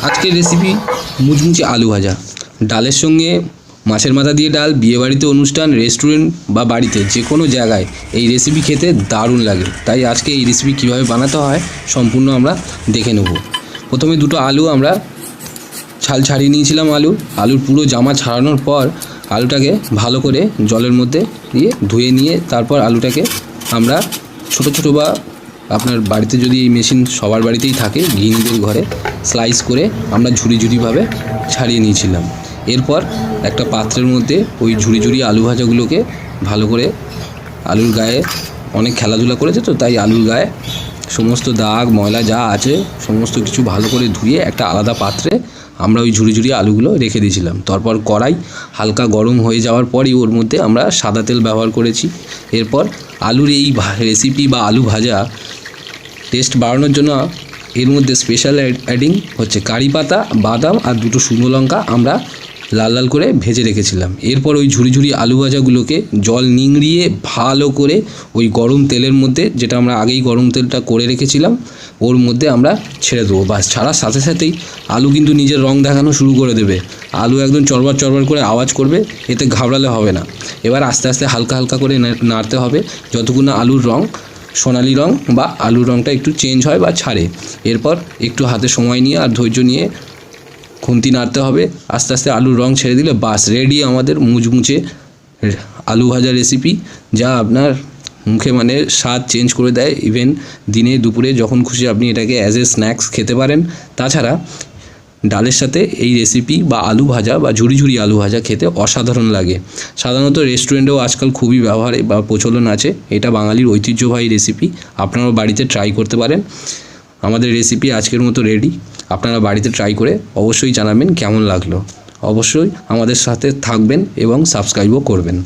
আজকের রেসিপি মুচমুচে আলু ভাজা। ডালের সঙ্গে মাছের মাথা দিয়ে ডাল, বিয়েবাড়িতে, অনুষ্ঠান, রেস্টুরেন্ট বা বাড়িতে যে কোনো জায়গায় এই রেসিপি খেতে দারুণ লাগে। তাই আজকে এই রেসিপি কীভাবে বানাতে হয় সম্পূর্ণ আমরা দেখে নেব। প্রথমে দুটো আলু আমরা ছাল ছাড়িয়ে নিয়েছিলাম। আলুর পুরো জামা ছাড়ানোর পর আলুটাকে ভালো করে জলের মধ্যে দিয়ে ধুয়ে নিয়ে তারপর আলুটাকে আমরা ছোট ছোট বা আপনার বাড়িতে যদি এই মেশিন সবার বাড়িতেই থাকে, গৃহিণীদের ঘরে স্লাইস করে আমরা ঝুরি ঝুরিভাবে ছাড়িয়ে নিয়েছিলাম। এরপর একটা পাত্রের মধ্যে ওই ঝুরি ঝুরি আলু ভাজাগুলোকে ভালো করে, আলুর গায়ে অনেক খেলাধুলা করেছে তো তাই আলুর গায়ে সমস্ত দাগ ময়লা যা আছে সমস্ত কিছু ভালো করে ধুয়ে একটা আলাদা পাত্রে আমরা ওই ঝুরি ঝুরি আলুগুলো রেখে দিয়েছিলাম। তারপর কড়াই হালকা গরম হয়ে যাওয়ার পরই ওর মধ্যে আমরা সাদা তেল ব্যবহার করেছি। এরপর আলুর এই রেসিপি বা আলু ভাজা টেস্ট বাড়ানোর জন্য এর মধ্যে স্পেশাল অ্যাডিং হচ্ছে কারি পাতা, বাদাম আর দুটো শুকনো লঙ্কা আমরা লাল লাল করে ভেজে রেখেছিলাম। এরপর ওই ঝুরি ঝুরি আলু ভাজাগুলোকে জল নিংড়িয়ে ভালো করে ওই গরম তেলের মধ্যে, যেটা আমরা আগেই গরম তেলটা করে রেখেছিলাম, ওর মধ্যে আমরা ছেড়ে দেবো। বাস ছাড়ার সাথে সাথেই আলু কিন্তু নিজের রং দেখানো শুরু করে দেবে। আলু একদম চড়বার চড়বার করে আওয়াজ করবে, এতে ঘাবড়ালে হবে না। এবার আস্তে আস্তে হালকা হালকা করে নাড়তে হবে যতক্ষণ না আলুর রং সোনালি রং বা আলুর রংটা একটু চেঞ্জ হয় বা ছাড়ে। এরপর একটু হাতে সময় নিয়ে আর ধৈর্য নিয়ে খুন্তি নাড়তে হবে। আস্তে আস্তে আলুর রং ছেড়ে দিলে বাস রেডি আমাদের মুচমুচে আলু ভাজা রেসিপি, যা আপনার মুখে মানে স্বাদ চেঞ্জ করে দেয়। ইভেন দিনে দুপুরে যখন খুশি আপনি এটাকে অ্যাজ এ স্ন্যাক্স খেতে পারেন। তাছাড়া ডালের সাথে এই রেসিপি বা আলু ভাজা বা ঝুরি ঝুরি আলু ভাজা খেতে অসাধারণ লাগে। সাধারণত রেস্টুরেন্টেও আজকাল খুবই ব্যবহার বা প্রচলন আছে। এটা বাঙালির ঐতিহ্যবাহী রেসিপি, আপনারাও বাড়িতে ট্রাই করতে পারেন। আমাদের রেসিপি আজকের মতো রেডি। আপনারা বাড়িতে ট্রাই করে অবশ্যই জানাবেন কেমন লাগলো। অবশ্যই আমাদের সাথে থাকবেন এবং সাবস্ক্রাইবও করবেন।